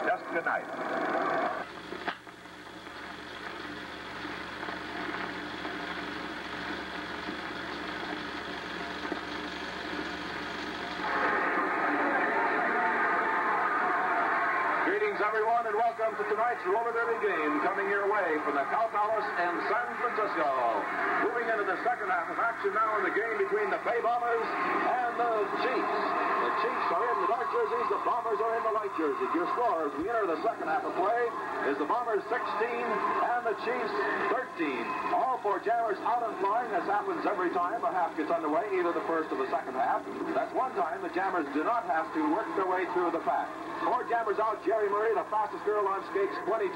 just tonight. Greetings, everyone, and welcome to tonight's roller derby game coming your way from the Cow Palace in San Francisco. Moving into the second half of action now in the game between the Bay Bombers and the Chiefs. The Chiefs are in the dark jerseys, the Bombers are in the light jerseys. Your score as we enter the second half of play is the Bombers 16 and the Chiefs 13. All four jammers out and flying. This happens every time a half gets underway, either the first or the second half. That's one time the jammers do not have to work their way through the pack. Four jammers out. Jerry Murray, the fastest girl on skates, 22.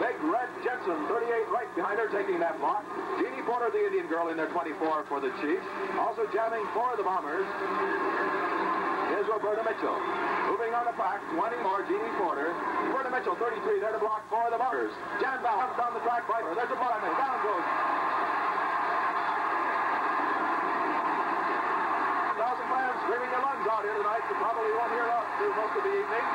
Big Red Jensen, 38, right behind her, taking that block. Jeannie Porter, the Indian girl, in there, 24 for the Chiefs. Also jamming for the Bombers is Roberta Mitchell. Moving on the pack, 20 more, Jeannie Porter. Roberta Mitchell, 33, there to block for the Bombers. Jan Bell comes down the track by her. There's a ball in there. Down goes. 1,000 fans screaming their lungs out here tonight. You probably won't hear us through most of the evening.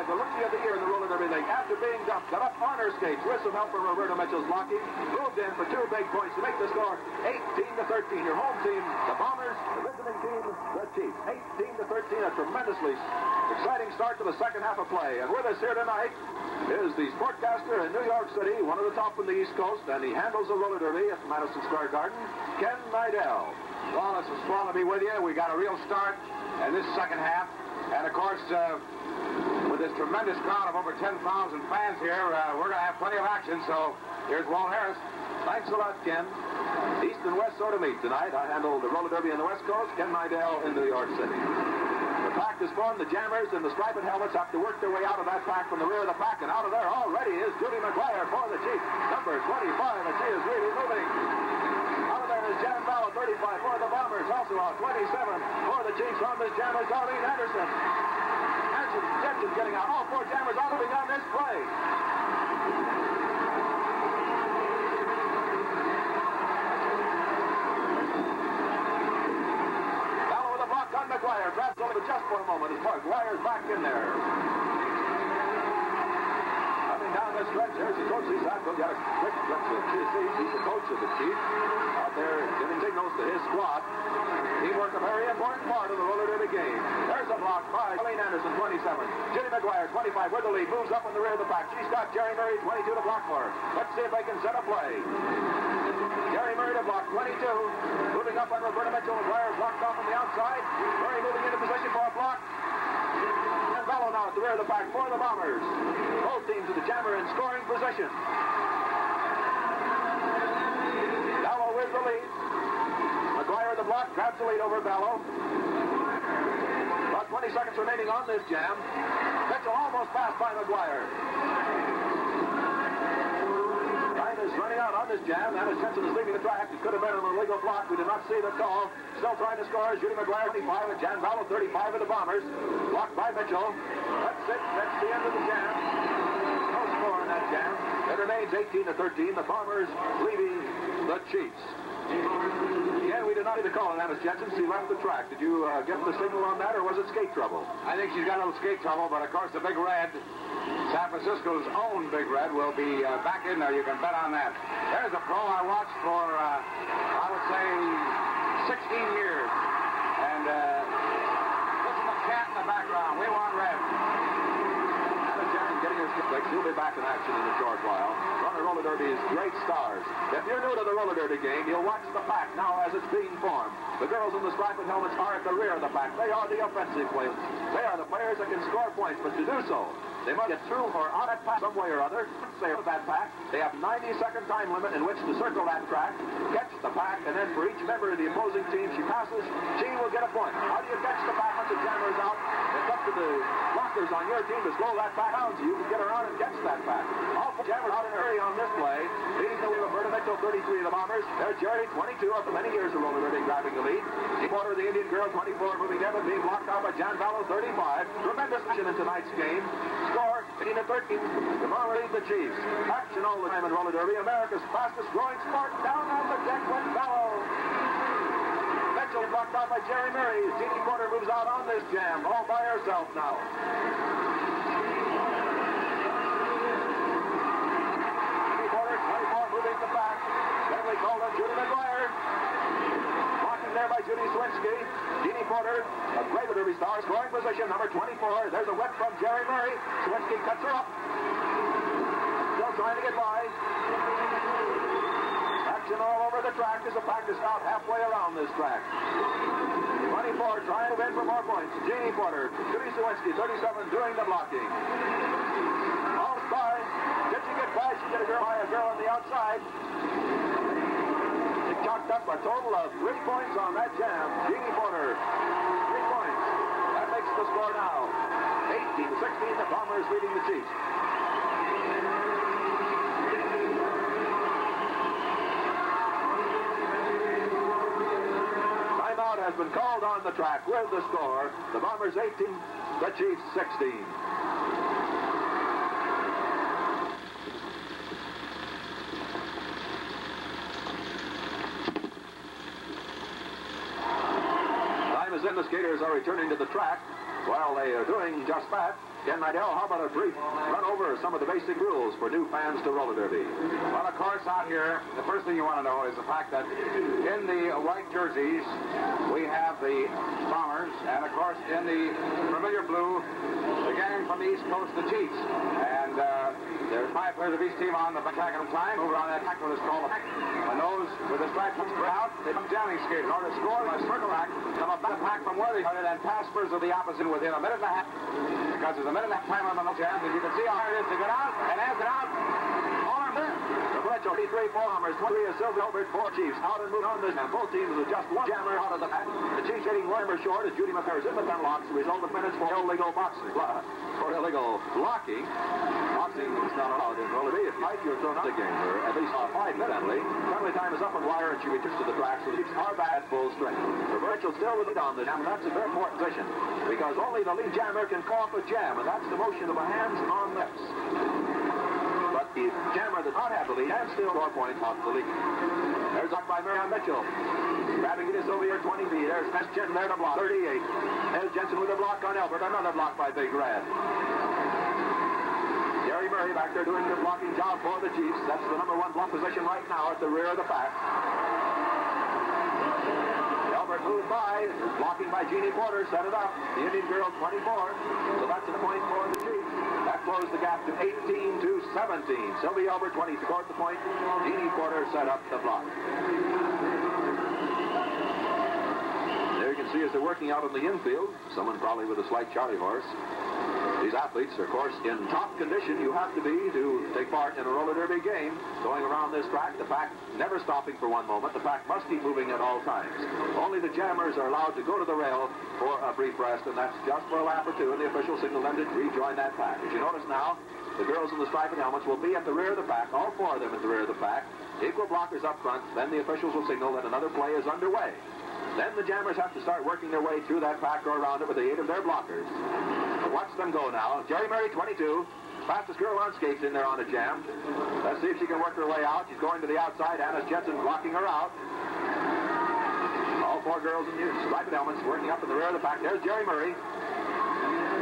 The rookie of the year in the roller derby league, after being dumped, got up on her skates with some help from Roberta Mitchell's blocking, moved in for two big points to make the score 18-13. Your home team, the Bombers, the visiting team, the Chiefs. 18-13, a tremendously exciting start to the second half of play. And with us here tonight is the sportcaster in New York City, one of the top in the East Coast, and he handles the roller derby at Madison Square Garden, Ken Nidell. Well, it's a fun to be with you. We got a real start in this second half, and of course, with this tremendous crowd of over 10,000 fans here, we're going to have plenty of action. So here's Walt Harris. Thanks a lot, Ken. East and West so to meet tonight. I handle the roller derby on the West Coast, Ken Nidell in New York City. The pack is formed. The jammers in the striped helmets have to work their way out of that pack from the rear of the pack, and out of there already is Judy McGuire for the Chiefs, number 25, and she is really moving. Out of there is Jan Bell, 35 for the Bombers, also out 27 for the Chiefs from the jammers, Darlene Anderson. Jensen getting out. All four jammers out moving on this play. Bell with a block on McGuire. Grabs over just for a moment as McGuire's back in there. Coming down the stretch, there's the coach. He's got a quick stretch. He's the coach of the Chiefs. Out there giving signals to his squad. Teamwork, a very important part of the roller derby game. There's a block by Darlene Anderson, 27. Judy McGuire, 25, with the lead. Moves up in the rear of the pack. She's got Jerry Murray, 22 to block for her. Let's see if they can set a play. Jerry Murray to block, 22. Moving up on Roberta Mitchell. McGuire blocked off on the outside. Murray moving into position for a block. And Bello now at the rear of the pack for the Bombers. Both teams of the jammer in scoring position. Bello with the lead. McGuire the block, grabs the lead over Bello. About 20 seconds remaining on this jam. Mitchell almost passed by McGuire. Time is running out on this jam. Anna Jensen is leaving the track. It could have been an illegal block. We did not see the call. Still trying to score. Judy McGuire, 25, and Jan Bello, 35 of the Bombers. Blocked by Mitchell. That's it. That's the end of the jam. No score in that jam. It remains 18-13. The Bombers leading the Chiefs. Again, we did not need to call on Anna Jensen. She left the track. Did you get the signal on that, or was it skate trouble? I think she's got a little skate trouble, but of course the Big Red, San Francisco's own Big Red, will be back in there. You can bet on that. There's a pro I watched for, I would say, 16 years. And listen to the cat in the background. We want red. Anna Jensen getting her skip flick. She'll be back in action in a short while. Runner roller derby's great stars. If you're new to the roller derby game, you'll watch the pack now as it's being formed. The girls in the striped helmets are at the rear of the pack. They are the offensive players. They are the players that can score points, but to do so, They must get through or on that pack some way or other. Say of that pack, they have 90-second time limit in which to circle that track, catch the pack, and then for each member of the opposing team she passes, she will get a point. How do you catch the pack once the jammer is out? It's up to the blockers on your team to slow that pack down so you can get around and catch that pack. All four jammers out in a hurry on this play. Leading the lead of Roberta Mitchell, 33 of the Bombers. There's Jerry, 22 after many years of roller derby, grabbing the lead. Deep Water, the Indian girl, 24, moving down and being blocked out by Jan Vallow, 35. Tremendous action in tonight's game. Score 15-13. The Bombers lead the Chiefs. Action all the time in roller derby. America's fastest growing sport. Down on the deck went Vallow. Mitchell blocked out by Jerry Murray. Jeannie Porter moves out on this jam, all by herself now. Jeannie Porter, 24, moving the back. Then we called on Judy McGuire. Blocking there by Judy Swinski. Jeannie Porter, a great derby star, scoring position, number 24. There's a whip from Jerry Murray. Swinski cuts her up. Still trying to get by. Action all over the track as the pack is out halfway around this track. 24 trying to win for more points. Jeannie Porter, Judy Sawinski, 37 doing the blocking. All by. Did she get by? She get a girl on the outside. She chalked up a total of 3 points on that jam. Jeannie Porter, 3 points. That makes the score now 18-16. The Bombers leading the Chiefs. Has been called on the track with the score. The Bombers 18, the Chiefs 16. Time is in. The skaters are returning to the track. While they are doing just that, Ken Nidell, how about a brief run over some of the basic rules for new fans to roller derby? Well, of course, out here, the first thing you want to know is the fact that in the white jerseys, we have the Bombers, and of course, in the familiar blue, the gang from the East Coast, the Chiefs. And there's 5 players of each team on the back of the time. Over on that pack, what is called a pack. And those with the stripes out, they come jamming skaters. In order to score by circle act, come up that pack from where they started, and pass spurs of the opposite within a minute and a half. Because there's a minute and a half time on the jam, and you can see how hard it is to get out, and as it out, all are there. The Fletcher, 23 Bombers, 23 is Sylvia Albert, 4 Chiefs. Out and moving on this, and both teams with just 1 jammer out of the pack. The Chiefs hitting Lorimer short as Judy McGuire is in the penalty, the result of minutes for illegal boxing. For illegal blocking. Boxing is not allowed in roller derby. If fight, you're thrown out of the game, or at least 5 minutes. Penalty time is up on wire, and she returns to the track, so the Chiefs are back at full strength. The Virgil still with it on the jam, and that's a very important position, because only the lead jammer can call up a jam, and that's the motion of the hands on lips. But the jammer that does not have the lead can still score points off the lead. There's up by Marianne Mitchell. Grabbing it is over here, 20 feet. There's Tess Jensen there to block. 38. There's Jensen with a block on Albert. Another block by Big Red. Jerry Murray back there doing the blocking job for the Chiefs. That's the number 1 block position right now at the rear of the pack. Albert moved by. Blocking by Jeannie Porter. Set it up. The Indian girl, 24. So that's a point for the Chiefs. That closed the gap to 18-17. Sylvia Albert, 20, scored the point. Jeannie Porter set up the block. There you can see as they're working out in the infield, someone probably with a slight Charlie horse. These athletes are, of course, in top condition. You have to be to take part in a roller derby game. Going around this track, the pack never stopping for 1 moment. The pack must keep moving at all times. Only the jammers are allowed to go to the rail for a brief rest, and that's just for a lap or 2, and the official signal them to rejoin that pack. As you notice now, the girls in the striped helmets will be at the rear of the pack, all 4 of them at the rear of the pack. Equal blockers up front. Then the officials will signal that another play is underway. Then the jammers have to start working their way through that pack or around it with the aid of their blockers. But watch them go now. Jerry Murray, 22. Fastest girl on skates in there on a jam. Let's see if she can work her way out. She's going to the outside. Anna Jensen blocking her out. All 4 girls in the striped helmets working up in the rear of the pack. There's Jerry Murray.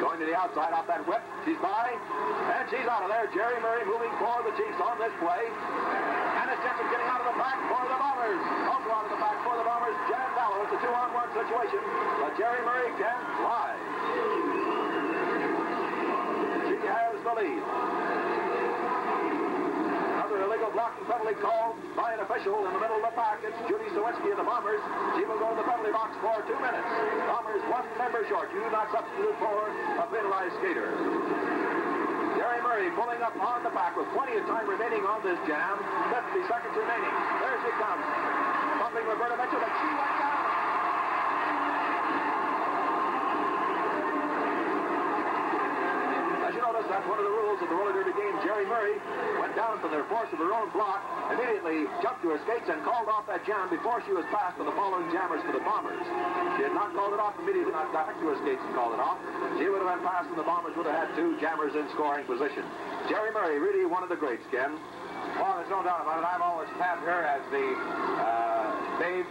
Going to the outside off that whip. She's by. And she's out of there. Jerry Murray moving for the Chiefs on this play. Anna Jensen getting out of the back for the Bombers. Also out of the back for the Bombers. Jan Vallow. It's a 2-on-1 situation. But Jerry Murray can fly. She has the lead. Another illegal blocking penalty called by an official in the middle of the pack. It's Judy Sawinski of the Bombers. She will go to the penalty box for 2 minutes. Bombers 1 member short. You do not substitute for a penalized skater. pulling up on the back with plenty of time remaining on this jam. 50 seconds remaining. There she comes. Bumping Roberta Mitchell, but she went down. As you notice, that's one of the rules of the roller derby game. Jerry Murray went down from the force of her own block, immediately jumped to her skates and called off that jam before she was passed for the following jammers for the Bombers. She had not called it off immediately, not back to her skates and called it off. She would have been passed and the Bombers would have had two jammers in scoring position. Jerry Murray, really one of the greats, Ken. Well, there's no doubt about it. I've always tabbed her as the Babe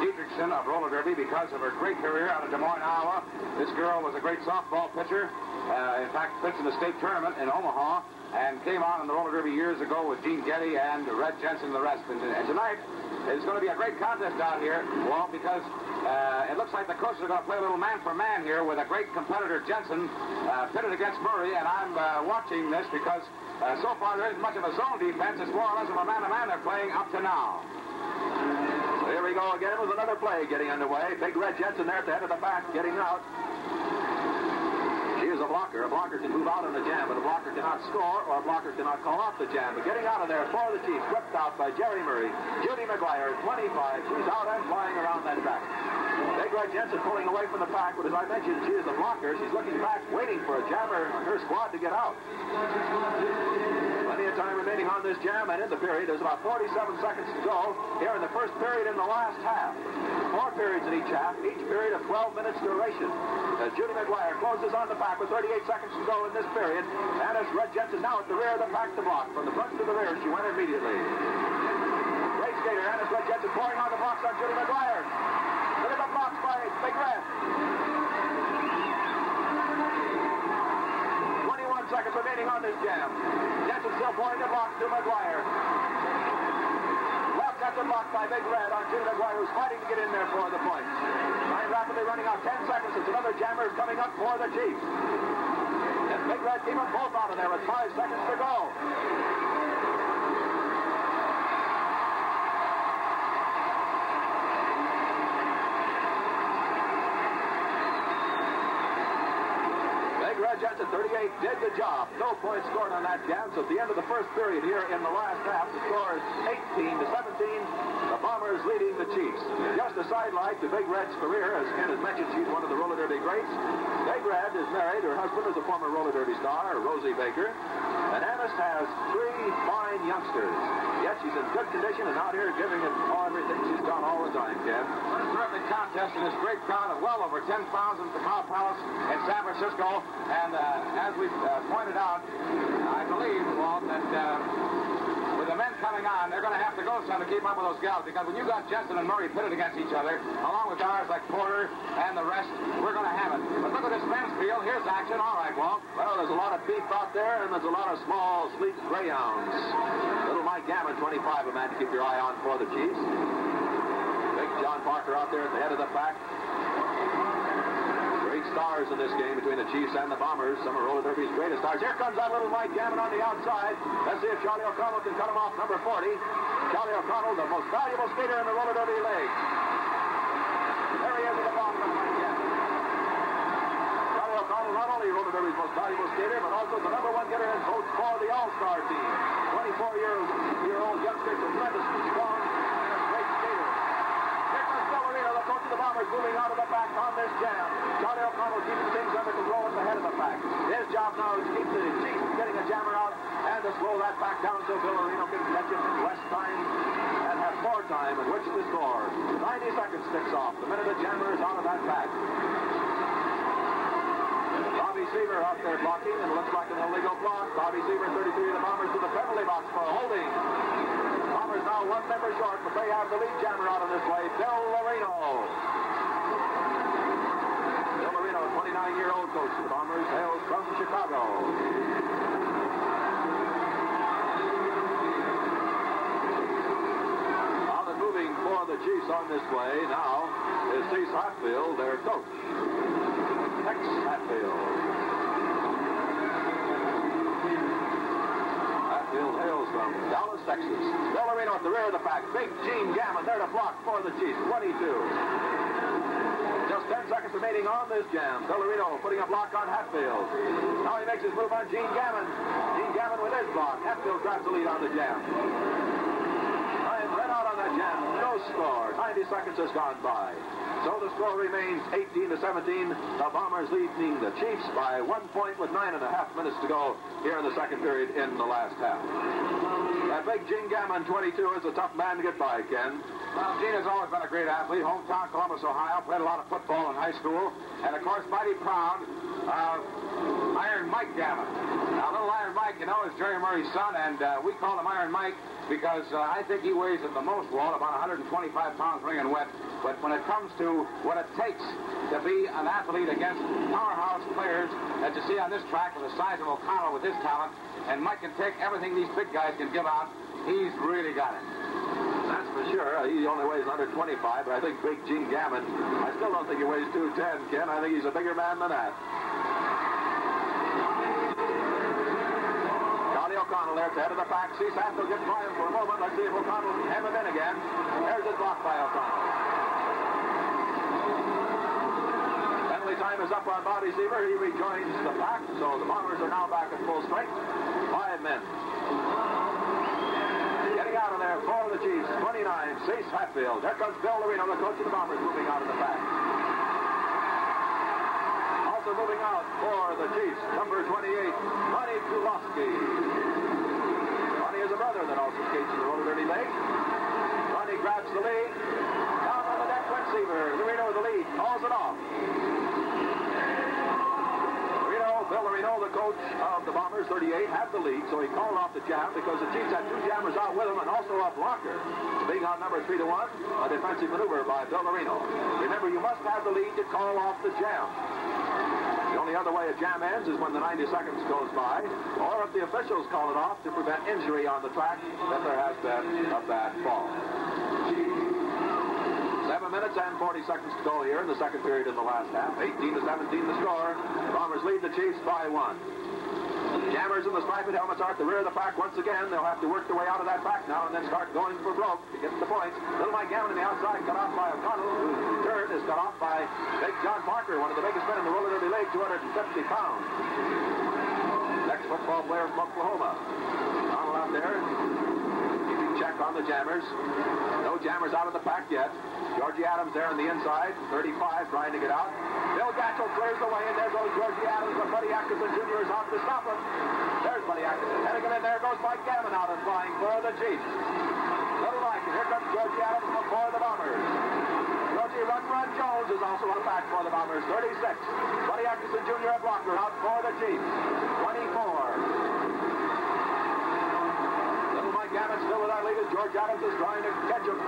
Dietrichson of roller derby because of her great career out of Des Moines, Iowa. This girl was a great softball pitcher. In fact, pitched in the state tournament in Omaha and came on in the roller derby years ago with Gene Getty and Red Jensen and the rest. And tonight is going to be a great contest out here, well, because it looks like the coaches are going to play a little man for man here with a great competitor, Jensen, pitted against Murray. And I'm watching this because so far there isn't much of a zone defense. It's more or less of a man-to-man they're playing up to now. So here we go again with another play getting underway. Big Red Jensen there at the head of the back getting out. She is a blocker. A blocker can move out on the jam, but a blocker cannot score or a blocker cannot call off the jam. But getting out of there for the Chiefs, whipped out by Jerry Murray. Judy McGuire, 25. She's out and flying around that track. Big Red Jensen pulling away from the pack, but as I mentioned, she is a blocker. She's looking back, waiting for a jammer on her squad to get out. Plenty of time remaining on this jam, and in the period, there's about 47 seconds to go here in the first period in the last half. 4 periods in each half, each period of 12 minutes duration. As Judy McGuire closes on the pack with 38 seconds to go in this period, and as Red Jensen now at the rear of the pack to block. From the front to the rear, she went immediately. Great skater, and as Red Jensen pouring on the blocks on Judy McGuire. Look at the blocks by Big Red. 21 seconds remaining on this jam. Jensen still pouring the blocks to McGuire. Left at the block by Big Red on Judy McGuire, who's fighting to get in there for the points. Time rapidly running out. 10 seconds as another jammer is coming up for the Chiefs. And Big Red keep them both out of there with 5 seconds to go. Jensen, 38, did the job. No points scored on that jam. So at the end of the first period here in the last half, the score is 18-17. The Bombers leading the Chiefs. Just a sidelight to Big Red's career. As Ken has mentioned, she's one of the roller derby greats. Big Red is married. Her husband is a former roller derby star, Rosie Baker. And Annis has 3 fine youngsters. Yet she's in good condition and out here giving it all everything she's done all the time, Ken. What a terrific contest in this great crowd of well over 10,000 at the Cow Palace in San Francisco. And as we pointed out, I believe, Walt, that with the men coming on, they're going to have to go some to keep up with those gals, because when you got Jensen and Murray pitted against each other, along with guys like Porter and the rest, we're going to have it. But look at this men's field. Here's action. All right, Walt. Well, there's a lot of beef out there, and there's a lot of small, sleek greyhounds. Little Mike Gammon, 25, a man to keep your eye on for the Chiefs. Big John Parker out there at the head of the pack. Great stars in this game between the Chiefs and the Bombers. Some of roller derby's greatest stars. Here comes that little Mike Gammon on the outside. Let's see if Charlie O'Connell can cut him off, number 40. Charlie O'Connell, the most valuable skater in the roller derby league. There he is at the bottom of Mike Gammon. Charlie O'Connell, not only roller derby's most valuable skater, but also the number 1 getter in votes for the All-Star team. 24-year-old youngster, tremendously strong, and a great skater. Here comes Bellarino, the coach of the Bombers, moving out of the back on this jam. Charlie O'Connell keeping things under control at the head of the pack. His job now is to keep the Chiefs from getting a jammer out and to slow that back down so Bellarino can catch him in less time and have more time in which to score. 90 seconds sticks off the minute the jammer is out of that pack. Bobby Seaver out there blocking, and it looks like an illegal block. Bobby Seaver, 33 of the Bombers, to the penalty box for holding. Bombers now 1 member short, but they have the lead jammer out of this play, Bill Larino. Bill Larino, 29-year-old coach of the Bombers, hails from Chicago. Now they're moving for the Chiefs on this play. Now is Cease Hatfield, their coach. Tex Hatfield. Hatfield hails from Dallas, Texas. Bellarino at the rear of the pack. Big Gene Gammon there to block for the Chiefs. 22. Just Just 10 seconds remaining on this jam. Villarino putting a block on Hatfield. Now he makes his move on Gene Gammon. Gene Gammon with his block. Hatfield grabs the lead on the jam. Time ran out on that jam. No score. 90 seconds has gone by. So the score remains 18-17. The Bombers leading the Chiefs by 1 point with 9.5 minutes to go here in the second period in the last half. That big Gene Gammon, 22, is a tough man to get by, Ken. Well, Gene has always been a great athlete. Hometown Columbus, Ohio. Played a lot of football in high school. And, of course, mighty proud of Iron Mike Gammon. Now, little Iron Mike, you know, is Jerry Murray's son, and we call him Iron Mike because I think he weighs at the most, Walt, about 125 pounds wringing wet. But when it comes to what it takes to be an athlete against powerhouse players that you see on this track with the size of O'Connell with his talent, and Mike can take everything these big guys can give out, he's really got it. That's for sure. He only weighs 125, but I think big Gene Gammon, I still don't think he weighs 210, Ken. I think he's a bigger man than that. Charlie O'Connell there at the head of the pack. Sees Hatfield get by him for a moment. Let's see if O'Connell can hem him in again. There's his block by O'Connell. Penalty time is up on Bobby Seaver. He rejoins the pack, so the Bombers are now back at full strength. 5 men. Getting out of there for the Chiefs, 29, Cease Hatfield. Here comes Bill Larino, the coach of the Bombers, moving out of the pack. Also moving out for the Chiefs, number 28, Ronnie Kulowski. Ronnie is a brother that also skates in the roller derby league. Ronnie grabs the lead. Down on the deck, Seaver. Larino with the lead, calls it off. Bill Larino, the coach of the Bombers, 38, had the lead, so he called off the jam because the Chiefs had 2 jammers out with him and also a blocker. Being on number 3-1, a defensive maneuver by Bill Larino. Remember, you must have the lead to call off the jam. The only other way a jam ends is when the 90 seconds goes by, or if the officials call it off to prevent injury on the track that there has been a bad fall. 7 minutes and 40 seconds to go here in the second period in the last half. 18-17 the score. The Bombers lead the Chiefs by 1. Jammers in the striped helmets are at the rear of the pack once again. They'll have to work their way out of that pack now and then start going for broke to get the points. Little Mike Gammon on the outside, cut off by O'Connell, whose return is cut off by big John Parker, one of the biggest men in the roller derby league, 250 pounds. Next football player from Oklahoma. O'Connell out there, keeping check on the jammers. No jammers out of the pack yet. Georgie Adams there on the inside, 35, trying to get out. Bill Gatchell clears the way, and there goes Georgie Adams, but Buddy Atkinson Jr. is out to stop him. There's Buddy Atkinson heading in, there goes Mike Gammon out and flying for the Chiefs. Little Mike, and here comes Georgie Adams for the Bombers. Georgie Run Jones is also on back for the Bombers, 36. Buddy Atkinson Jr. a blocker out for the Chiefs, 24. Gammon still with our leaders. George Adams is trying to catch him.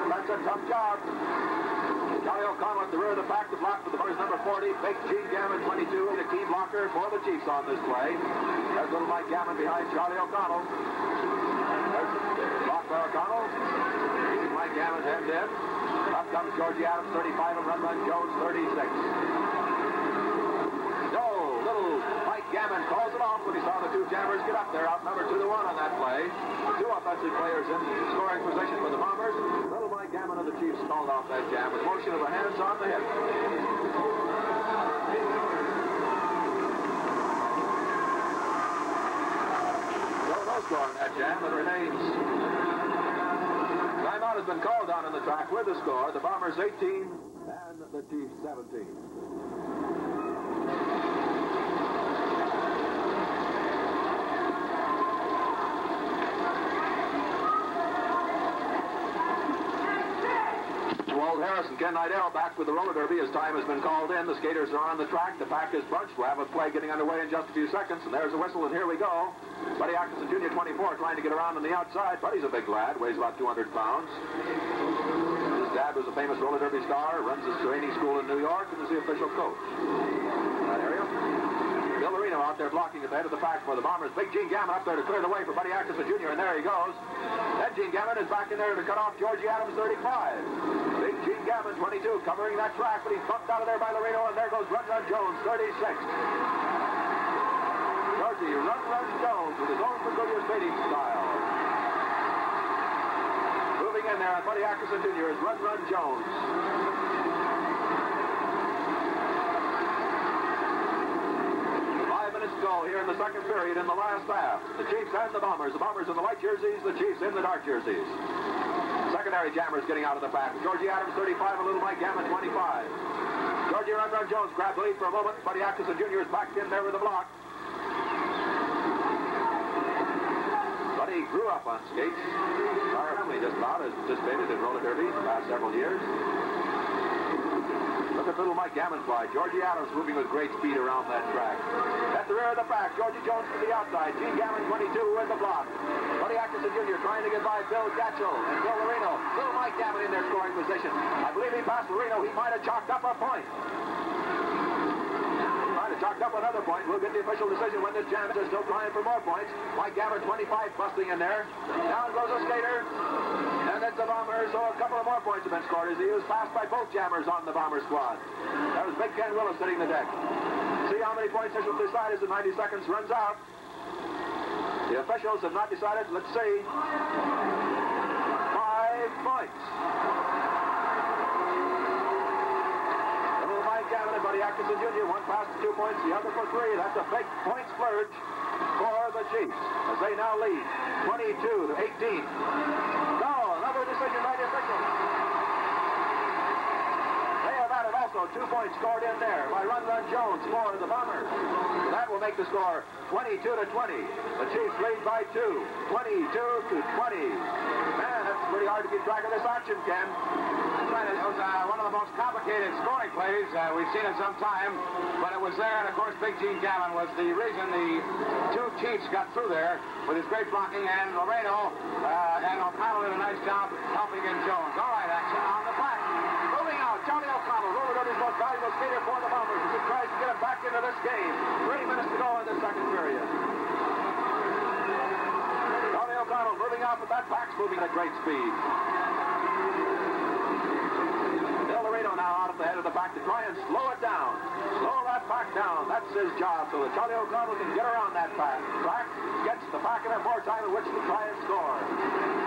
That's a tough job. Charlie O'Connell at the rear of the pack to block for the Bombers, number 40. Big Gene Gammon, 22, the key blocker for the Chiefs on this play. There's little Mike Gammon behind Charlie O'Connell. There's block by O'Connell. Mike Gammon hemmed in. Up comes Georgie Adams, 35, and Run Jones, 36. Gammon calls it off when he saw the 2 jammers get up there, outnumbered 2-1 on that play. The 2 offensive players in scoring position for the Bombers. Little Mike Gammon of the Chiefs called off that jam with motion of the hands on the hip. So no score on that jam. It remains. Timeout has been called down on the track with the score. The Bombers 18 and the Chiefs 17. Harris and Ken Nidell back with the roller derby as time has been called in. The skaters are on the track. The pack is bunched. We'll have a play getting underway in just a few seconds. And there's a whistle, and here we go. Buddy Atkinson Jr., 24, trying to get around on the outside. Buddy's a big lad, weighs about 200 pounds. His dad was a famous roller derby star, runs his training school in New York, and is the official coach. That area. Bill Larino out there blocking at the head of the pack for the Bombers. Big Gene Gammon up there to clear the way for Buddy Atkinson Jr., and there he goes. Then Gene Gammon is back in there to cut off Georgie Adams, 35. Big Gene Gammon, 22, covering that track, but he's bumped out of there by Larino, and there goes Run Jones, 36. Georgie Run Jones with his own peculiar skating style. Moving in there, and Buddy Atkinson Jr. is Run Jones. go here in the second period in the last half. The Chiefs and the Bombers. The Bombers in the white jerseys, the Chiefs in the dark jerseys. Secondary jammers getting out of the pack. Georgie Adams, 35, and little Mike Gammon, 25. Georgie Run Jones grabbed the lead for a moment. Buddy Atkinson Jr. is back in there with the block. Buddy grew up on skates. Our family just about has participated in roller derby the last several years. Look at little Mike Gammon fly. Georgie Adams moving with great speed around that track. At the rear of the pack, Georgie Jones to the outside. Gene Gammon, 22, with the block. Buddy Atkinson Jr. trying to get by Bill Gatchell and Bill Loreno. Little Mike Gammon in their scoring position. I believe he passed Loreno. He might have chalked up a point. He might have chalked up another point. We'll get the official decision when this jam is still trying for more points. Mike Gammon, 25, busting in there. Down goes a skater. And it's the Bombers, so a couple of more points have been scored as he was passed by both jammers on the Bomber squad. That was Big Ken Willis sitting the deck. See how many points this will decide as the 90 seconds runs out. The officials have not decided. Let's see. 5 points. Little Mike Gammon and Buddy Atkinson Jr. One pass to 2 points, the other for 3. That's a big point splurge for the Chiefs as they now lead 22 to 18. No, another decision by the officials. They have added also 2 points scored in there by Run Jones for the Bombers. That will make the score 22 to 20. The Chiefs lead by 2, 22 to 20. Man, that's pretty hard to keep track of this action, Ken. It was one of the most complicated scoring plays we've seen in some time, but it was there, and of course Big Gene Gammon was the reason the two Chiefs got through there with his great blocking, and Loreno and O'Connell did a nice job helping in Jones. All right, action on the back. Moving out, Johnny O'Connell, roller derby's most valuable skater for the Bombers as he tries to get him back into this game. 3 minutes to go in the second period. Johnny O'Connell moving out, but that back's moving at great speed. Now out at the head of the pack to try and slow it down. Slow that pack down. That's his job so that Charlie O'Connell can get around that pack. Track gets the pack and have more time in which to try and score.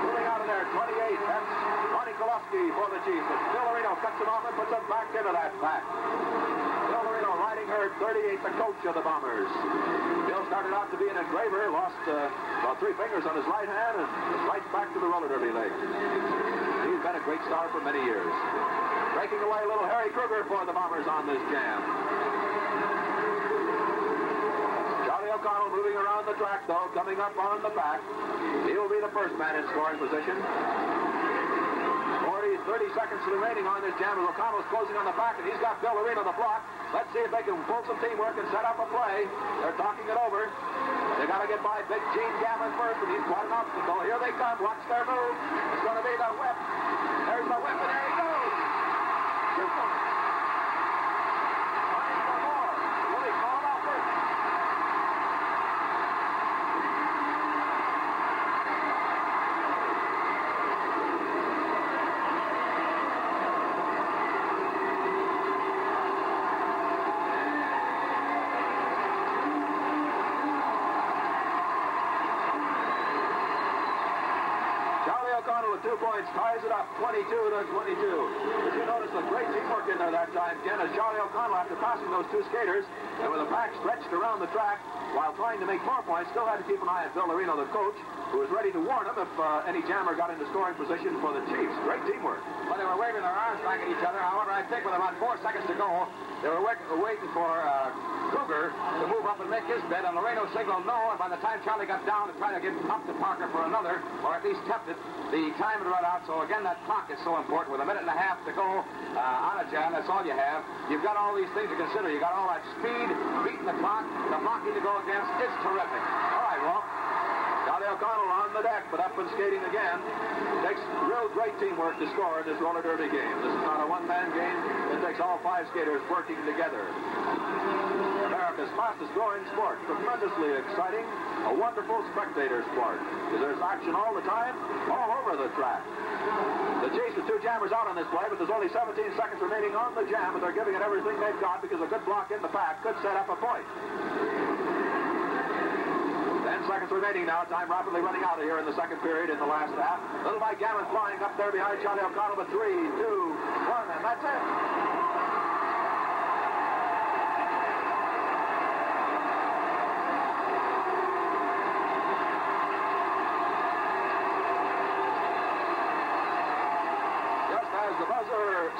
Moving out of there, 28. That's Ronnie Kolofsky for the Chiefs. But Bill Loreno cuts him off and puts him back into that pack. Bill Loreno riding herd, 38, the coach of the Bombers. Bill started out to be an engraver, lost about 3 fingers on his right hand, and right back to the roller derby leg. He's been a great star for many years. Breaking away a little Harry Kruger for the Bombers on this jam. Charlie O'Connell moving around the track, though, coming up on the back. He'll be the first man in scoring position. 30 seconds remaining on this jam as O'Connell's closing on the back, and he's got Bill Loreno the block. Let's see if they can pull some teamwork and set up a play. They're talking it over. They got to get by Big Gene Gammon first, and he's quite an obstacle. Here they come. Watch their move. It's going to be the whip. There's the whip, and there he goes. Shoot them. Trying for more. Will he call it out first? O'Connell with 2 points ties it up 22 to 22. Did you notice the great teamwork in there that time, Ken, as Charlie O'Connell, after passing those 2 skaters and with the pack stretched around the track while trying to make more points, still had to keep an eye on Bill Loreno, the coach, who was ready to warn him if any jammer got into scoring position for the Chiefs. Great teamwork. Well, they were waving their arms back at each other. However, I think with about 4 seconds to go, they were waiting for Kruger to move up and make his bid, and Loreno signaled no, and by the time Charlie got down to try to get up to Parker for another, or at least kept it, the time had run out. So again, that clock is so important. With 1.5 minutes to go on a jam, that's all you have. You've got all these things to consider. You got all that speed, beating the clock, the blocking to go against. It's terrific. All right, well, Charlie O'Connell on the deck, but up and skating again. Takes real great teamwork to score in this roller derby game. This is not a one-man game. It takes all 5 skaters working together. America's fastest growing sport. Tremendously exciting. A wonderful spectator sport. Because there's action all the time, all over the track. The Chiefs with 2 jammers out on this play, but there's only 17 seconds remaining on the jam, but they're giving it everything they've got because a good block in the pack could set up a point. 10 seconds remaining now. Time rapidly running out of here in the second period in the last half. Little Mike Gammon flying up there behind Charlie O'Connell with 3, 2, 1, and that's it.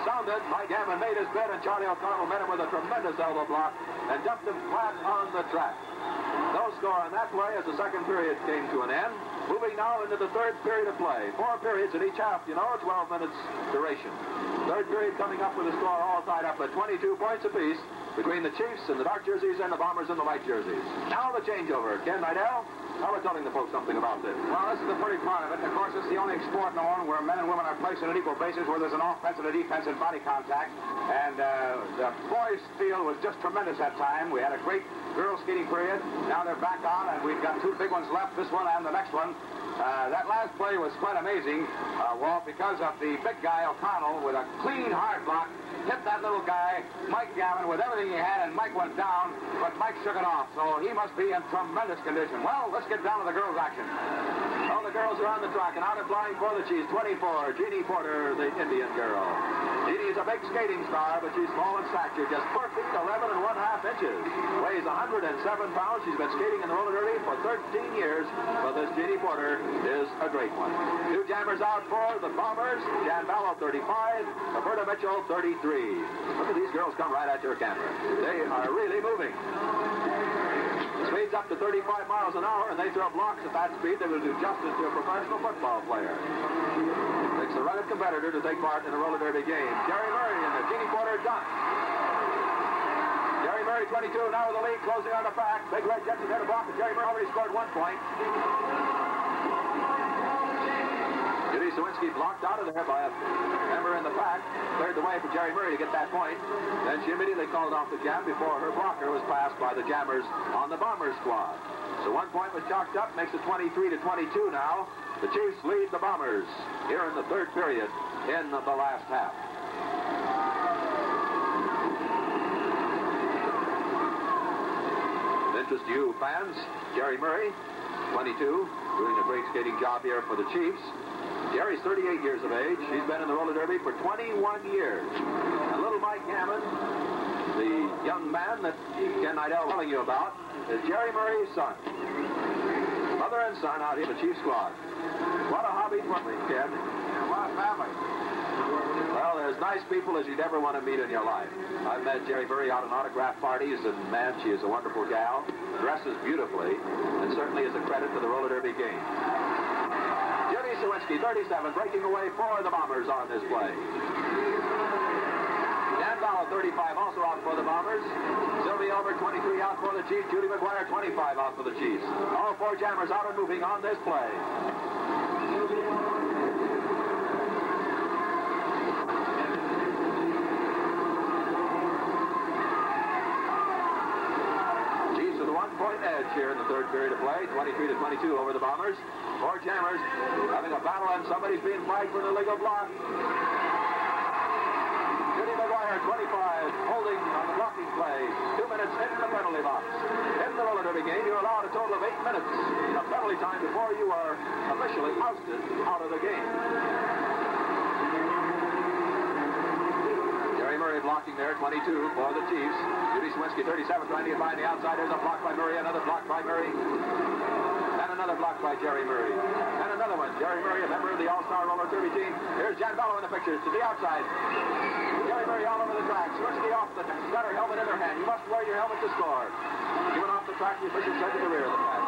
sounded. Mike Gammon made his bid, and Charlie O'Connell met him with a tremendous elbow block and dumped him flat on the track. No score on that play as the second period came to an end. Moving now into the third period of play. 4 periods in each half, 12 minutes duration. Third period coming up with a score all tied up at 22 points apiece between the Chiefs in the dark jerseys and the Bombers in the light jerseys. Now the changeover. Ken Nidell, how about telling the folks something about this? Well, this is the pretty part of it. Of course, it's the only sport known where men and women are placed on an equal basis, where there's an offense and a defense and body contact. And the boys' field was just tremendous that time. We had a great girls' skating period. Now they're back on, and we've got 2 big ones left, this one and the next one. That last play was quite amazing, Walt, because of the big guy, O'Connell, with a clean hard block, hit that little guy, Mike Gammon, with everything he had, and Mike went down, but Mike shook it off, so he must be in tremendous condition. Well, let's get down to the girls' action. Well, the girls are on the track, and out and flying for the Chiefs, 24, Jeannie Porter, the Indian girl. Jeannie is a big skating star, but she's small in stature, just perfect 11 1/2 inches. Weighs 107 pounds. She's been skating in the roller derby for 13 years, but this Jeannie Porter is a great one. 2 jammers out for the Bombers. Jan Ballo, 35. Roberta Mitchell, 33. Look at these girls come right at your camera. They are really moving. Speeds up to 35 miles an hour, and they throw blocks at that speed that will do justice to a professional football player. Takes a rugged competitor to take part in a roller derby game. Jerry Murray and the Jeannie Porter dunk. Jerry Murray, 22, now with the lead, closing on the back. Big Red Jets ahead of block, and Jerry Murray already scored 1 point. Judy Sawinski blocked out of there by a member in the pack. Cleared the way for Jerry Murray to get that point. Then she immediately called off the jam before her blocker was passed by the jammers on the Bombers squad. So 1 point was chalked up, makes it 23-22 now. The Chiefs lead the Bombers here in the third period in the last half. Interest to you fans, Jerry Murray, 22, doing a great skating job here for the Chiefs. Jerry's 38 years of age. He's been in the roller derby for 21 years. And little Mike Gammon, the young man that Ken Nidell telling you about, is Jerry Murray's son. Mother and son out here in the Chiefs squad. What a hobby for me, Ken. What a family. Well, there's nice people as you'd ever want to meet in your life. I've met Jerry Murray out on autograph parties, and man, she is a wonderful gal, dresses beautifully, and certainly is a credit to the roller derby game. Judy Sawinski, 37, breaking away for the Bombers on this play. Dan Ballo, 35, also out for the Bombers. Sylvia Elmer, 23, out for the Chiefs. Judy McGuire, 25, out for the Chiefs. All 4 jammers out and moving on this play. Point edge here in the third period of play, 23-22 over the Bombers. 4 jammers having a battle, and somebody's being flagged for an illegal block. Judy McGuire, 25, holding on the blocking play. 2 minutes in the penalty box. In the roller derby game, you're allowed a total of 8 minutes of penalty time before you are officially ousted out of the game. Jerry Murray blocking there, 22 for the Chiefs. Judy Sawinski, 37, trying to get by on the outside. There's a block by Murray, another block by Murray, and another block by Jerry Murray. And another one. Jerry Murray, a member of the All-Star roller derby team. Here's Jan Ballo in the picture to the outside. Jerry Murray all over the track. Sawinski off the track. She's got her helmet in her hand. You must wear your helmet to score. She went off the track. The official said to the rear of the track.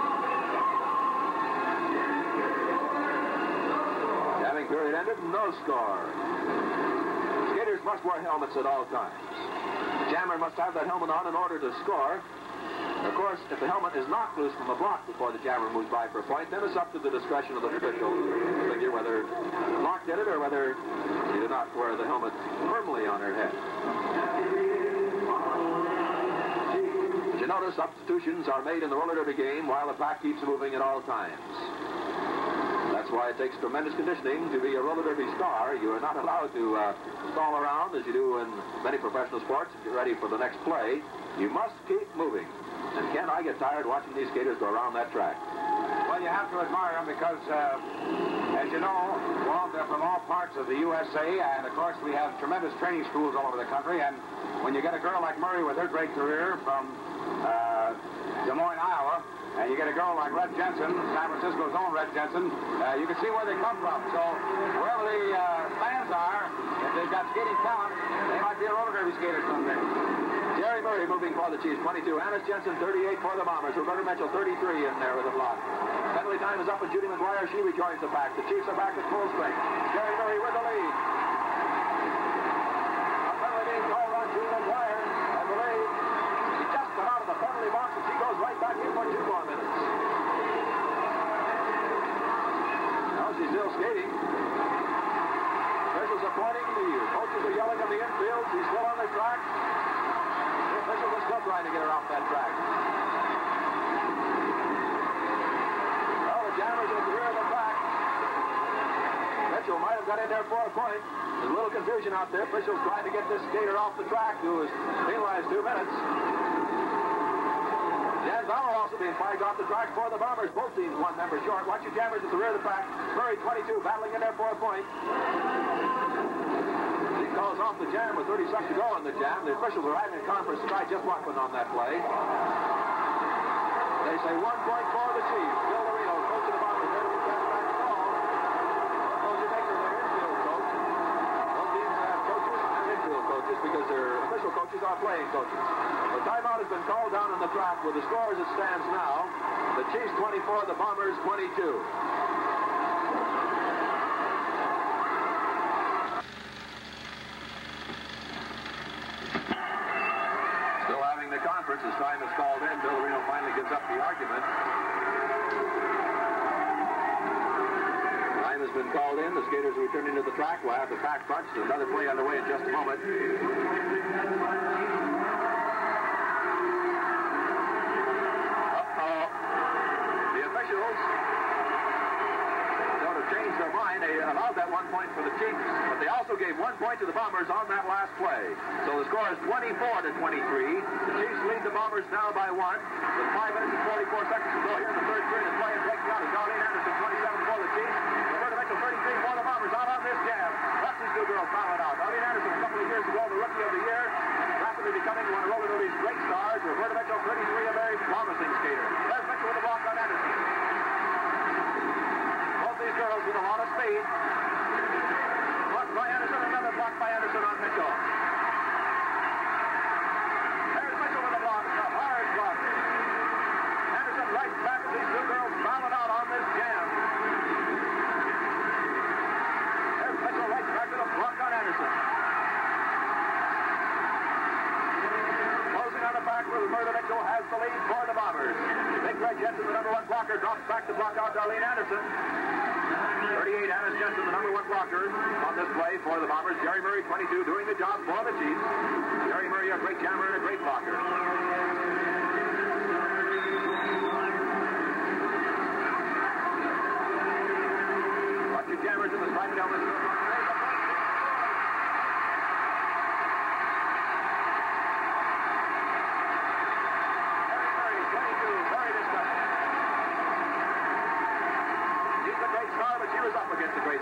Having period ended, no score. Skaters must wear helmets at all times. The jammer must have that helmet on in order to score. Of course, if the helmet is knocked loose from a block before the jammer moves by for a point, then it's up to the discretion of the official to figure whether the block did it or whether she did not wear the helmet firmly on her head. As you notice, substitutions are made in the roller derby game while the pack keeps moving at all times. That's why it takes tremendous conditioning to be a roller derby star. You are not allowed to stall around as you do in many professional sports and get ready for the next play. You must keep moving. And Ken, I get tired watching these skaters go around that track. Well, you have to admire them because, as you know, well, they're from all parts of the USA, and of course we have tremendous training schools all over the country, and when you get a girl like Murray with her great career from Des Moines, Iowa, and you get a girl like Red Jensen, San Francisco's own Red Jensen, you can see where they come from. So wherever the fans are, if they've got skating talent. They might be a roller derby skater someday. Jerry Murray moving for the Chiefs, 22. Hannes Jensen, 38 for the Bombers. Roberta Mitchell, 33 in there with a block. Penalty time is up with Judy McGuire. She rejoins the pack. The Chiefs are back at full strength. Jerry Murray with the lead. A penalty being called on Judy McGuire. I believe she just got out of the penalty box and she goes right back in for 2 more minutes. Now she's still skating. Officials are pointing. The coaches are yelling on the infield. She's still on the track. The officials are still trying to get her off that track. Well, the Jammers at the rear of the track. Mitchell might have got in there for a point. There's a little confusion out there. Officials trying to get this skater off the track, who was penalized 2 minutes. Jan Vallow also being flagged off the track for the Bombers. Both teams 1 member short. Watch your Jammers at the rear of the pack. Murray, 22, battling in there for a point. He calls off the jam with 30 seconds to go on the jam. The officials are having a conference to try just what went on that play. They say 1 point for the Chiefs. Bill Marino, coach of the Bombers, there to be cast back the ball. Coach Baker, their infield coach. Both teams have coaches and infield coaches because their official coaches are playing coaches. The timeout has been called down on the track with the score as it stands now. The Chiefs 24, the Bombers 22. Still having the conference as time is called in. Bill Marino finally gives up the argument. Time has been called in. The skaters are returning to the track. We'll have the pack punched. There's another play underway in just a moment. Officials sort of changed their mind. They allowed that 1 point for the Chiefs, but they also gave 1 point to the Bombers on that last play. So the score is 24-23. The Chiefs lead the Bombers now by 1 with 5 minutes and 44 seconds to go here in the third period of play. And breaking out is Darlene Anderson, 27 for the Chiefs. Roberta Mitchell, 33 for the Bombers. Out on this jam. That's these 2 girls fouled out. Darlene Anderson, a couple of years ago, the Rookie of the Year, rapidly becoming one of roller derby's great stars. Roberta Mitchell, 33, a very promising skater. There's Mitchell with the block on Anderson. These girls with a lot of speed. Blocked by Anderson, another block by Anderson on Mitchell. There's Mitchell with a block, a hard block. Anderson right back as these 2 girls fouled out on this jam. There's Mitchell right back to the block on Anderson. Closing on the back with Roberta Mitchell has the lead for the Bombers. Big Red Jensen, the number 1 blocker, drops back to block out Darlene Anderson. 38, Hannes Jensen, the number 1 blocker on this play for the Bombers. Jerry Murray, 22, doing the job for the Chiefs. Jerry Murray, a great jammer and a great blocker. Watch your jammers in the striped helmets.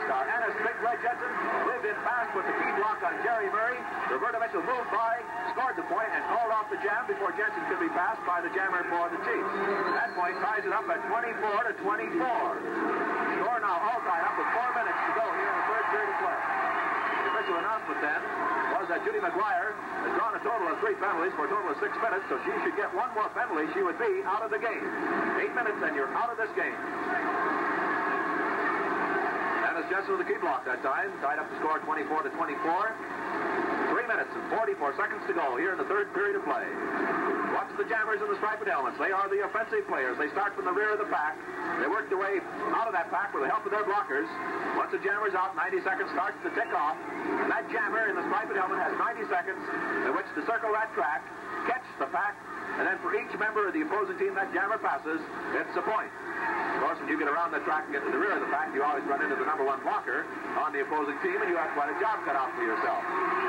Anna's Big Red Jensen lived in fast with the key block on Jerry Murray. Roberta Mitchell moved by, scored the point, and called off the jam before Jensen could be passed by the jammer for the Chiefs. That point ties it up at 24-24. Score now all tied up with 4 minutes to go here in the third period of play. The official announcement then was that Judy McGuire has drawn a total of 3 penalties for a total of 6 minutes, so she should get 1 more penalty. She would be out of the game. 8 minutes and you're out of this game. Jensen with the key block that time. Tied up the score 24-24. 3 minutes and 44 seconds to go here in the third period of play. Watch the jammers in the striped helmets. They are the offensive players. They start from the rear of the pack. They work their way out of that pack with the help of their blockers. Once the jammer's out, 90 seconds starts to tick off. And that jammer in the striped helmet has 90 seconds in which to circle that track, catch the pack, and then for each member of the opposing team that jammer passes, it's a point. Of course, when you get around the track and get to the rear of the pack, you always run into the number 1 blocker on the opposing team, and you have quite a job cut out for yourself.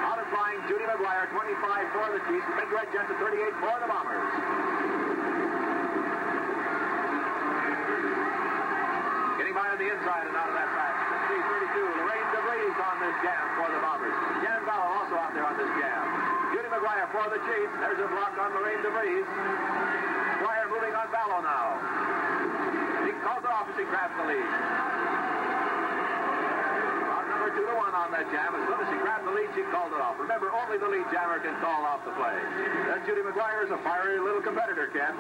Out of flying, Judy McGuire, 25 for the Chiefs. Big Red Jensen, 38 for the Bombers. Getting by on the inside and out of that pack. 33-32. Lorraine DeVries on this jam for the Bombers. Jan Vallow also out there on this jam. Judy McGuire for the Chiefs. There's a block on Lorraine DeVries. McGuire moving on Vallow now. He calls it off as he grabs the lead. About number 2 to 2-1 on that jam. As soon as she grabbed the lead, she called it off. Remember, only the lead jammer can call off the play. That Judy McGuire is a fiery little competitor, Ken.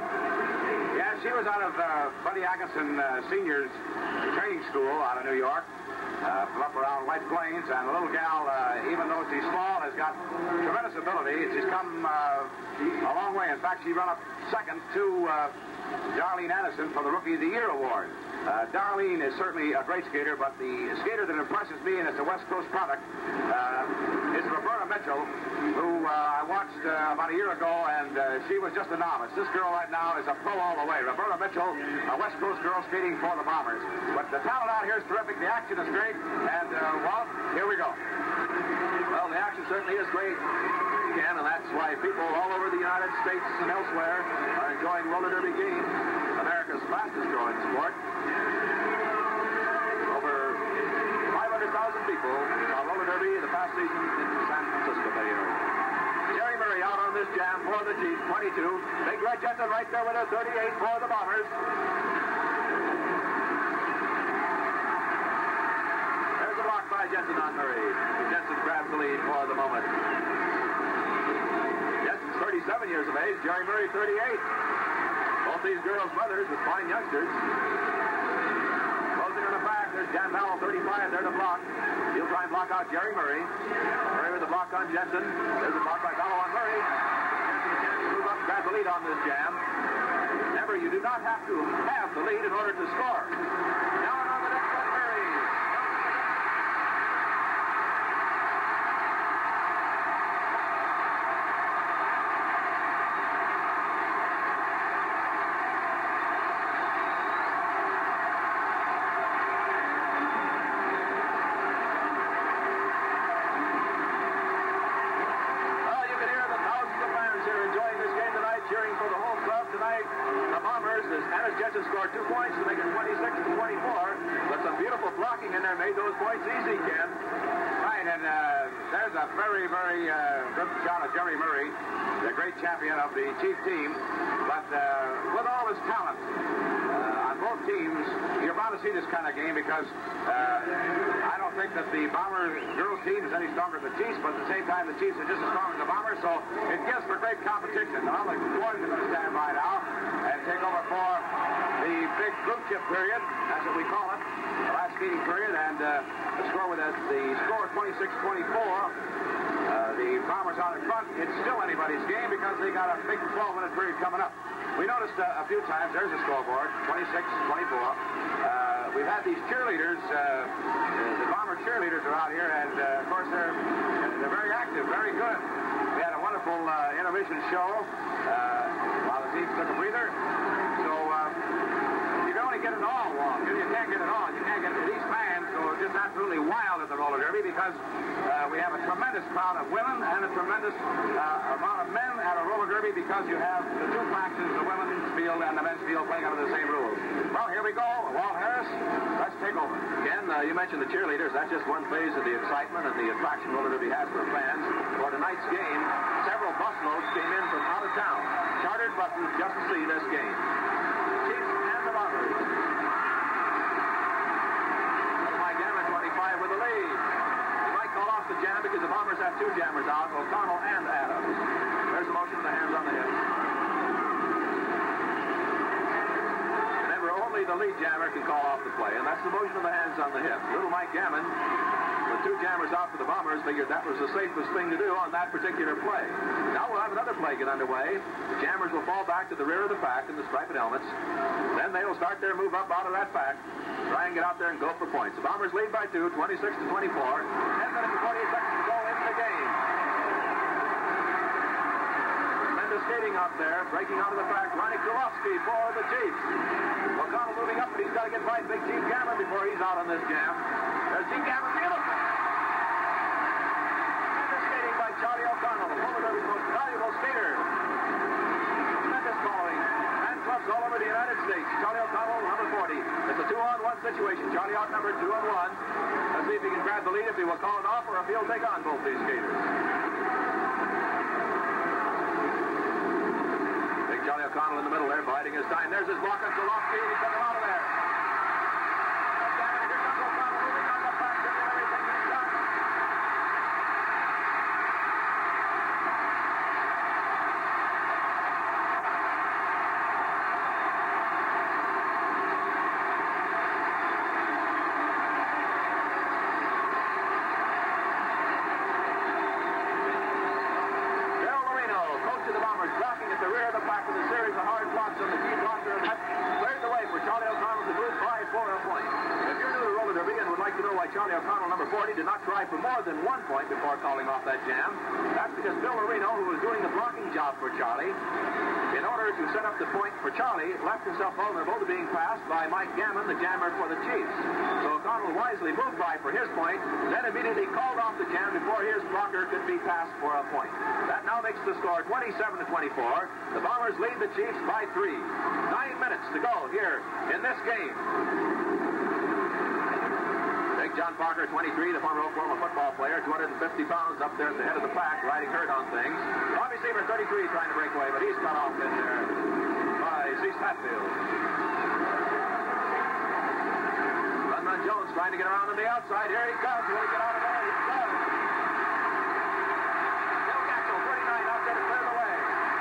Yeah, she was out of Buddy Atkinson Senior's training school out of New York. From up around White Plains, and the little gal, even though she's small, has got tremendous ability. She's come a long way. In fact, she ran up second to Darlene Anderson for the Rookie of the Year award. Darlene is certainly a great skater, but the skater that impresses me, and it's a West Coast product, is Roberta Mitchell, who I watched about a year ago, and she was just a novice. This girl right now is a pro all the way. Roberta Mitchell, a West Coast girl skating for the Bombers. But the talent out here is terrific. The action is great. And, Walt, here we go. Well, the action certainly is great, Ken, and that's why people all over the United States and elsewhere are enjoying roller derby games, America's fastest growing sport. Over 500,000 people saw roller derby the past season in San Francisco Bay Area. Jerry Murray out on this jam for the Chiefs, 22. Big Red Jensen right there with a 38 for the Bombers. There's a block by Jensen on Murray. Jensen grabs the lead for the moment. Jensen's 37 years of age. Jerry Murray, 38. Both these girls' mothers with fine youngsters. Closing on the back. There's Jan Powell, 35. There to block. He'll try and block out Jerry Murray. Murray with a block on Jensen. There's a block by Powell on Murray. Jensen a chance to move up and grab the lead on this jam. Remember, you do not have to have the lead in order to score. Now on the next one, Murray. Jensen scored 2 points to make it 26-24. But some beautiful blocking in there made those points easy, Ken. Right, and there's a very, very good shot of Jerry Murray, the great champion of the Chief team. But with all his talent on both teams, you're bound to see this kind of game because I don't think that the Bomber girls team is any stronger than the Chiefs, but at the same time, the Chiefs are just as strong as the Bombers, so it gives for great competition. Now, the Warriors are going to stand by now and take over for the big blue chip period, that's what we call it, the last skating period, and the score 26-24. The Bombers out in front. It's still anybody's game because they got a big 12-minute period coming up. We noticed a few times, there's a scoreboard, 26-24. We've had these cheerleaders, the Bomber cheerleaders are out here, and of course they're very active, very good. We had a wonderful intermission show while the teams took a breather. So you can only get it all, Walt. You can't get it all. You can't get it. These fans go just absolutely wild at the roller derby because we have a tremendous crowd of women and a tremendous amount of men at a roller derby because you have the 2 factions, the women's field and the men's field, playing under the same rules. Well, here we go. Walt Harris, let's take over. Ken, you mentioned the cheerleaders. That's just one phase of the excitement and the attraction roller derby has for fans. For tonight's game, several busloads came in from out of town, chartered buses just to see this game. The Chiefs and the Bombers. Mike Gammon, 25 with the lead. He might call off the jam because the Bombers have 2 jammers out, O'Connell and Adams. There's a motion of the hands on the hips. Remember, only the lead jammer can call off the play, and that's the motion of the hands on the hips. Little Mike Gammon, with 2 jammers out for the Bombers, figured that was the safest thing to do on that particular play. Now we'll have another play get underway. The jammers will fall back to the rear of the pack in the striped helmets. Then they will start their move up out of that pack, try and get out there and go for points. The Bombers lead by 2, 26-24. 10 minutes and 48 seconds to go in the game. Tremendous skating out there, breaking out of the pack. Ronnie Kulofsky for the Chiefs. O'Connell moving up, but he's got to get by Big Chief Gammon before he's out on this jam. There's Chief Gammon, beautiful. Tremendous skating by Charlie O'Connell, the roller derby's most valuable skater. Tremendous following. And clubs all over the United States. Charlie O'Connell, number 40. It's a 2-on-1 situation. Charlie outnumbered 2-on-1. Let's see if he can grab the lead, if he will call it off, or if he'll take on both these skaters. Big Charlie O'Connell in the middle there, biding his time. There's his block on Kulofsky, and he took him out of there. Here comes O'Connell moving on the back, doing everything he's got. like to know why Charlie O'Connell, number 40, did not try for more than 1 point before calling off that jam. That's because Bill Marino, who was doing the blocking job for Charlie, in order to set up the point for Charlie, left himself vulnerable to being passed by Mike Gammon, the jammer for the Chiefs. So O'Connell wisely moved by for his point, then immediately called off the jam before his blocker could be passed for a point. That now makes the score 27-24. The Bombers lead the Chiefs by 3. 9 minutes to go here in this game. Big John Parker, 23, the former Oklahoma football player, 250 pounds up there at the head of the pack, riding herd on things. Bobby Seaver, 33, trying to break away, but he's cut off in there by Cease Hatfield. Run Jones trying to get around on the outside. Here he comes. Will he get out of there? He does. Bill Gatchel, 39, out there to clear the way.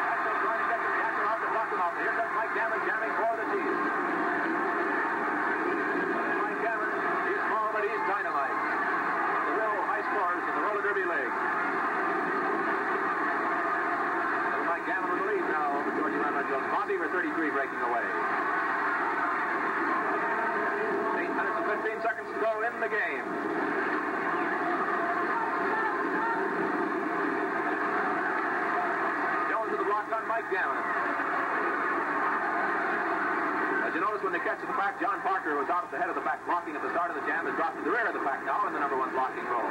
Gatchel trying to get Gatchel out to block him off. Here comes Mike Gammon jamming for the Chiefs. Mike Gammon, he's small, but he's dynamite. The real high scorers in the roller derby league. And Mike Gammon with the lead now over Georgie Run Jones. Bobby for 33 breaking away. 15 seconds to go in the game. Jones with the block on Mike Gammon. As you notice, when they catch the pack, John Parker was out at the head of the pack blocking at the start of the jam, has dropped to the rear of the pack now in the number 1 blocking role.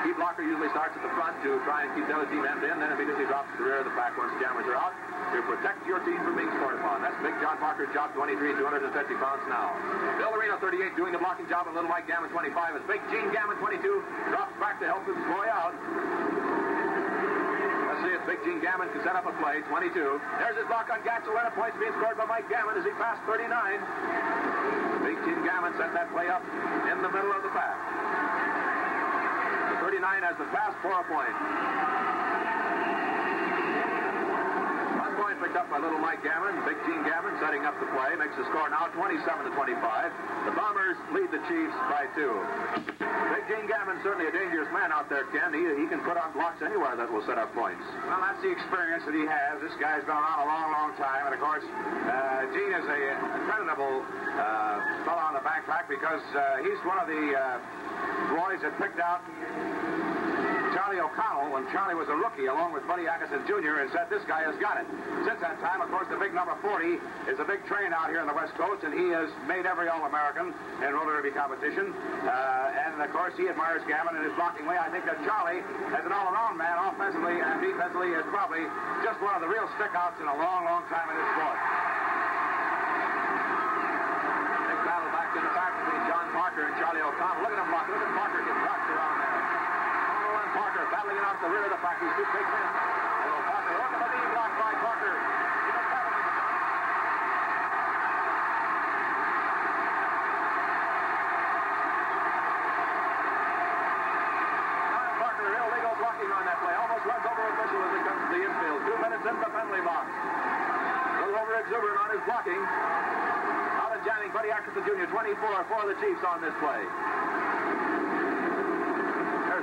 Key blocker usually starts at the front to try and keep the other team end in, then immediately drops to the rear of the pack once jammers are out to protect your team from being scored upon. That's Big John Parker's job, 23, 250 pounds now. Bill Arena, 38, doing the blocking job, and Little Mike Gammon, 25, as Big Gene Gammon, 22, drops back to help his boy out. Let's see if Big Gene Gammon can set up a play, 22. There's his block on Gatchel, and a point's being scored by Mike Gammon as he passed 39. Big Gene Gammon set that play up in the middle of the pack. 39 has the pass for a point. 1 point picked up by Little Mike Gammon. Big Gene Gammon setting up the play. Makes the score now 27-25. The Bombers lead the Chiefs by 2. Big Gene Gammon, certainly a dangerous man out there, Ken. He can put on blocks anywhere that will set up points. Well, that's the experience that he has. This guy's been around a long, long time. And, of course, Gene is a creditable fellow on the backpack because he's one of the boys that picked out Charlie O'Connell when Charlie was a rookie, along with Buddy Atkinson Jr., and said, this guy has got it. Since that time, of course, the big number 40 is a big train out here on the West Coast, and he has made every All-American in roller derby competition. And, of course, he admires Gammon in his blocking way. I think that Charlie, as an all-around man, offensively and defensively, is probably just one of the real stick-outs in a long, long time in this sport. Big battle back in the back between John Parker and Charlie O'Connell. Look at him block. Look at Parker get rocked around there. Parker battling it off the rear of the pack. He's 2 big men. Parker, look at the knee block by Parker. John Parker, illegal blocking on that play. Almost runs over a official as he comes to the infield. 2 minutes in the penalty box. A little over exuberant on his blocking. Out of jamming, Buddy Atkinson Jr., 24 for the Chiefs on this play.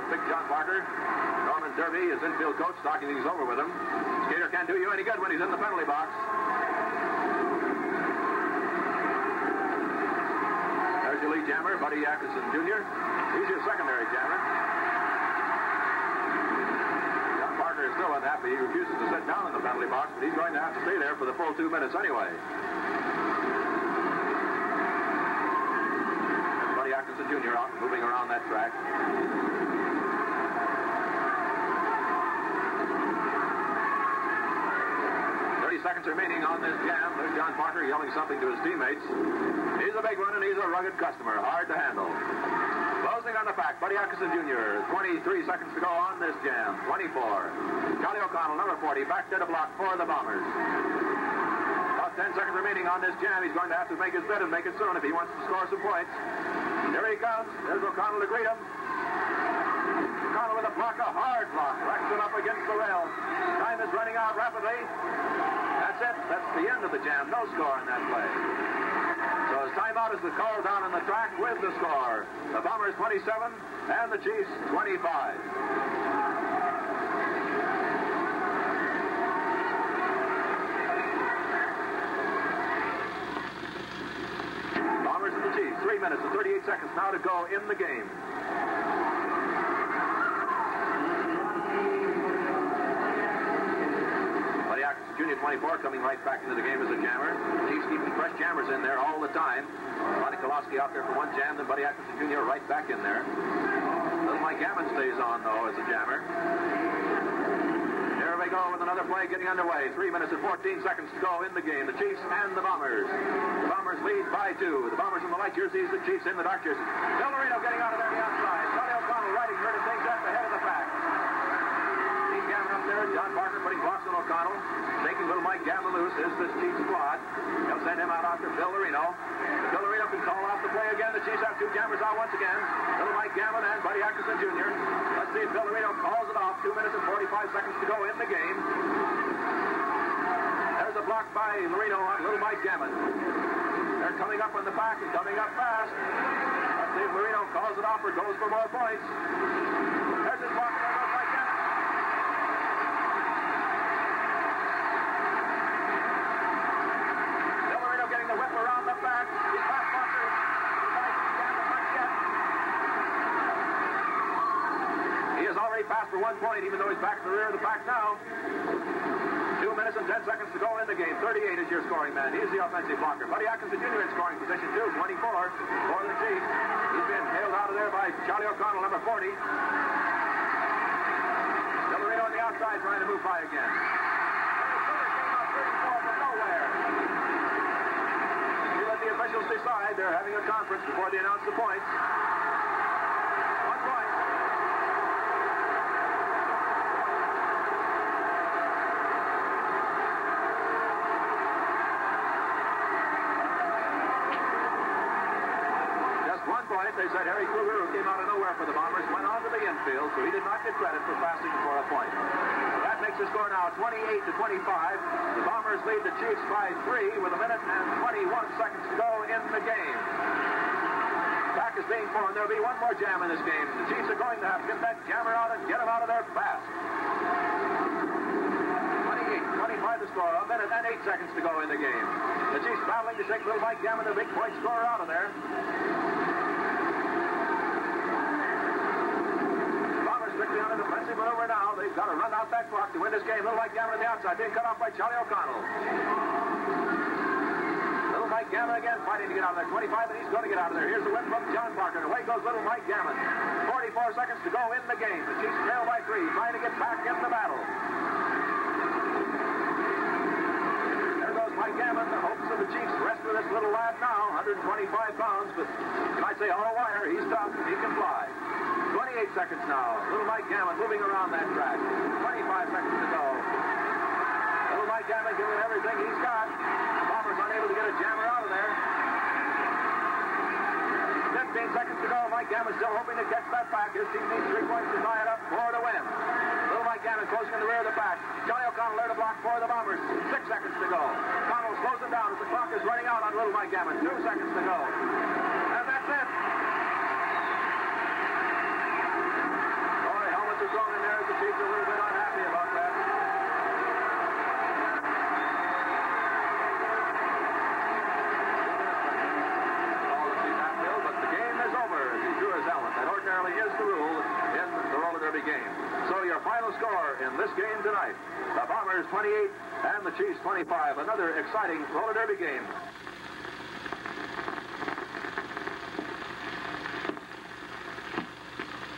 Big John Parker, Norman Derby, his infield coach, talking things over with him. Skater can't do you any good when he's in the penalty box. There's your lead jammer, Buddy Atkinson Jr. He's your secondary jammer. John Parker is still unhappy. He refuses to sit down in the penalty box, but he's going to have to stay there for the full 2 minutes anyway. Buddy Atkinson Jr. out moving around that track. 30 seconds remaining on this jam. There's John Parker yelling something to his teammates. He's a big one, and he's a rugged customer. Hard to handle. Closing on the pack, Buddy Atkinson Jr. 23 seconds to go on this jam. 24. Charlie O'Connell, number 40, back there to block for the Bombers. About 10 seconds remaining on this jam. He's going to have to make his bid and make it soon if he wants to score some points. Here he comes. There's O'Connell to greet him. O'Connell with a block, a hard block. Racks it up against the rail. Time is running out rapidly. That's it. That's the end of the jam. No score in that play. So his timeout is the call down on the track with the score. The Bombers 27 and the Chiefs 25. Bombers and the Chiefs, 3 3 minutes and 38 seconds now to go in the game. Buddy Atkinson Jr. 24 coming right back into the game as a jammer. Chiefs keeping fresh jammers in there all the time. Ronnie Kolosky out there for one jam, then Buddy Atkinson Jr. right back in there. Little Mike Gammon stays on, though, as a jammer. Here we go with another play getting underway. 3 minutes and 14 seconds to go in the game. The Chiefs and the Bombers. The Bombers lead by 2. The Bombers in the light jerseys, the Chiefs in the dark jerseys. Del Marino getting out of there on the outside. Johnny O'Connell riding hurting things at the head of the pack. Steve Gammon up there. John Parker putting blocks on O'Connell. Taking little Mike Gammon loose is this Chiefs squad. They'll send him out after Bill Marino. Bill Marino can call off the play again. The Chiefs have 2 jammers out once again. Little Mike Gammon and Buddy Atkinson Jr. Let's see if Bill Marino calls it off. 2 minutes and 45 seconds to go in the game. There's a block by Marino on little Mike Gammon. They're coming up on the back and coming up fast. Let's see if Marino calls it off or goes for more points. There's his block. There goes Mike Gammon. Bill Marino getting the whip around the back. He's past Parker. He has already passed for 1 point, even though he's back in the rear of the pack now. 2 minutes and 10 seconds to go in the game. 38 is your scoring man. He's the offensive blocker. Buddy Atkinson Jr. in scoring position, too. 24 for the Chiefs. He's been hailed out of there by Charlie O'Connell, number 40. Del Marino on the outside trying to move by again. Came out 34 from nowhere. We let the officials decide. They're having a conference before they announce the points. 1 point. They said Harry Kruger, who came out of nowhere for the Bombers, went on to the infield, so he did not get credit for passing for a point. So that makes the score now 28-25. The Bombers lead the Chiefs by 3 with 1 minute and 21 seconds to go in the game. Back is being formed. There'll be 1 more jam in this game. The Chiefs are going to have to get that jammer out and get him out of there fast. 28-25 the score. 1 minute and 8 seconds to go in the game. The Chiefs battling to shake little Mike Gammon, the big point scorer, out of there. Quickly on a defensive maneuver now. They've got to run out that clock to win this game. Little Mike Gammon on the outside, being cut off by Charlie O'Connell. Little Mike Gammon again fighting to get out of there. 25, and he's going to get out of there. Here's the win from John Parker. Away goes little Mike Gammon. 44 seconds to go in the game. The Chiefs trail by 3, trying to get back in the battle. There goes Mike Gammon. The hopes of the Chiefs rest with this little lad now. 125 pounds, but you might say all wire. He's tough. He can fly. 28 seconds now. Little Mike Gammon moving around that track. 25 seconds to go. Little Mike Gammon giving everything he's got. Bombers unable to get a jammer out of there. 15 seconds to go. Mike Gammon still hoping to catch that back. His team needs 3 points to tie it up for the win. Little Mike Gammon closing in the rear of the pack. Johnny O'Connell there to block for the Bombers. 6 seconds to go. O'Connell slows it down as the clock is running out on little Mike Gammon. 2 seconds to go. And that's it. Thrown in there, the Chiefs are a little bit unhappy about that. But the game is over as he drew his helmet. That ordinarily is the rule in the roller derby game. So your final score in this game tonight, the Bombers 28 and the Chiefs 25. Another exciting roller derby game.